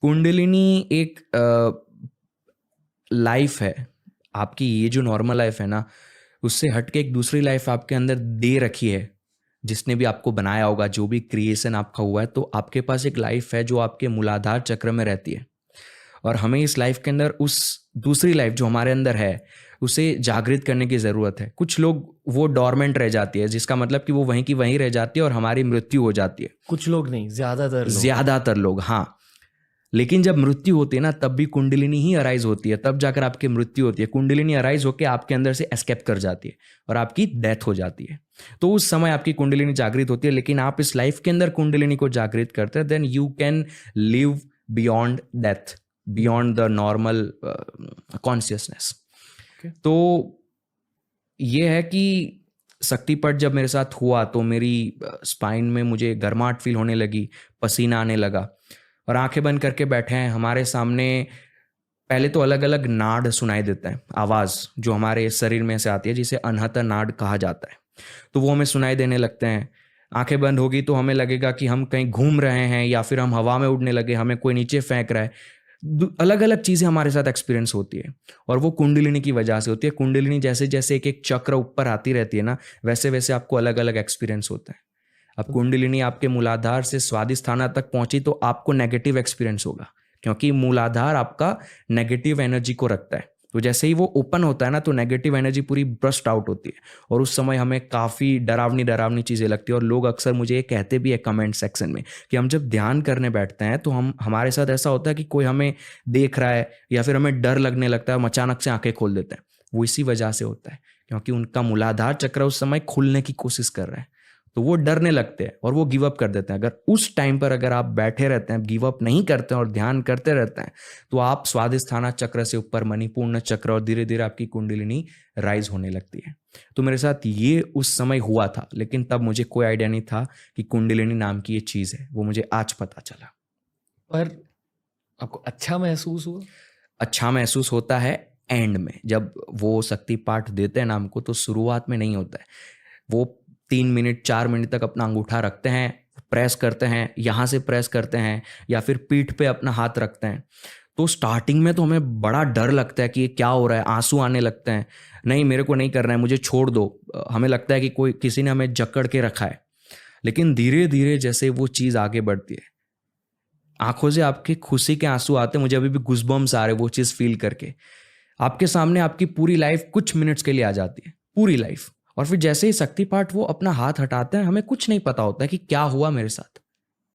कुंडलिनी एक लाइफ है आपकी। ये जो नॉर्मल लाइफ है ना, उससे हट के एक दूसरी लाइफ आपके अंदर दे रखी है। जिसने भी आपको बनाया होगा, जो भी क्रिएशन आपका हुआ है, तो आपके पास एक लाइफ है जो आपके मूलाधार चक्र में रहती है। और हमें इस लाइफ के अंदर उस दूसरी लाइफ जो हमारे अंदर है उसे जागृत करने की ज़रूरत है। कुछ लोग वो डॉर्मेंट रह जाती है, जिसका मतलब कि वो वहीं की वहीं रह जाती है और हमारी मृत्यु हो जाती है। कुछ लोग नहीं, ज्यादातर लोग, हाँ। लेकिन जब मृत्यु होती है ना, तब भी कुंडलिनी ही अराइज होती है, तब जाकर आपकी मृत्यु होती है। कुंडलिनी अराइज होकर आपके अंदर से एस्केप कर जाती है और आपकी डेथ हो जाती है। तो उस समय आपकी कुंडलिनी जागृत होती है। लेकिन आप इस लाइफ के अंदर कुंडलिनी को जागृत करते हैं, then you can live beyond death, beyond the normal consciousness. तो ये है कि शक्तिपट जब मेरे साथ हुआ तो मेरी स्पाइन में मुझे गर्माहट फील होने लगी, पसीना आने लगा। और आंखें बंद करके बैठे हैं, हमारे सामने पहले तो अलग अलग नाड सुनाई देते हैं, आवाज़ जो हमारे शरीर में से आती है, जिसे अनहता नाड कहा जाता है। तो वो हमें सुनाई देने लगते हैं। आंखें बंद होगी तो हमें लगेगा कि हम कहीं घूम रहे हैं, या फिर हम हवा में उड़ने लगे, हमें कोई नीचे फेंक रहा है। अलग अलग चीज़ें हमारे साथ एक्सपीरियंस होती है, और वो कुंडलिनी की वजह से होती है। कुंडलिनी जैसे जैसे एक एक चक्र ऊपर आती रहती है ना, वैसे वैसे आपको अलग अलग एक्सपीरियंस होता है। अब कुंडलिनी आपके मूलाधार से स्वादिष्ठाना तक पहुंची तो आपको नेगेटिव एक्सपीरियंस होगा, क्योंकि मूलाधार आपका नेगेटिव एनर्जी को रखता है। तो जैसे ही वो ओपन होता है ना, तो नेगेटिव एनर्जी पूरी ब्रस्ट आउट होती है, और उस समय हमें काफ़ी डरावनी डरावनी चीज़ें लगती है। और लोग अक्सर मुझे ये कहते भी है कमेंट सेक्शन में कि हम जब ध्यान करने बैठते हैं तो हमारे साथ ऐसा होता है कि कोई हमें देख रहा है, या फिर हमें डर लगने लगता है, हम अचानक से आंखें खोल देते हैं। वो इसी वजह से होता है, क्योंकि उनका मूलाधार चक्र उस समय खुलने की कोशिश कर रहा है, तो वो डरने लगते हैं और वो गिव अप कर देते हैं। अगर उस टाइम पर अगर आप बैठे रहते हैं, गिव अप नहीं करते हैं और ध्यान करते रहते हैं, तो आप स्वादिष्ठाना चक्र से ऊपर मणिपूर्ण चक्र, और धीरे धीरे आपकी कुंडलिनी राइज होने लगती है। तो मेरे साथ ये उस समय हुआ था, लेकिन तब मुझे कोई आइडिया नहीं था कि कुंडलिनी नाम की ये चीज़ है। वो मुझे आज पता चला। पर आपको अच्छा महसूस हुआ? अच्छा महसूस होता है एंड में, जब वो शक्ति पाठ देते हैं नाम को, तो शुरुआत में नहीं होता है। वो 3 मिनट 4 मिनट तक अपना अंगूठा रखते हैं, प्रेस करते हैं, यहाँ से प्रेस करते हैं, या फिर पीठ पे अपना हाथ रखते हैं। तो स्टार्टिंग में तो हमें बड़ा डर लगता है कि ये क्या हो रहा है, आंसू आने लगते हैं, नहीं मेरे को नहीं करना है, मुझे छोड़ दो। हमें लगता है कि कोई किसी ने हमें जकड़ के रखा है। लेकिन धीरे धीरे जैसे वो चीज़ आगे बढ़ती है, आंखों से आपकी खुशी के आंसू आते हैं। मुझे अभी भी गुज़बम्स आ रहे वो चीज़ फील करके। आपके सामने आपकी पूरी लाइफ कुछ मिनट्स के लिए आ जाती है, पूरी लाइफ। और फिर जैसे ही शक्ति पाठ वो अपना हाथ हटाते हैं, हमें कुछ नहीं पता होता है कि क्या हुआ मेरे साथ।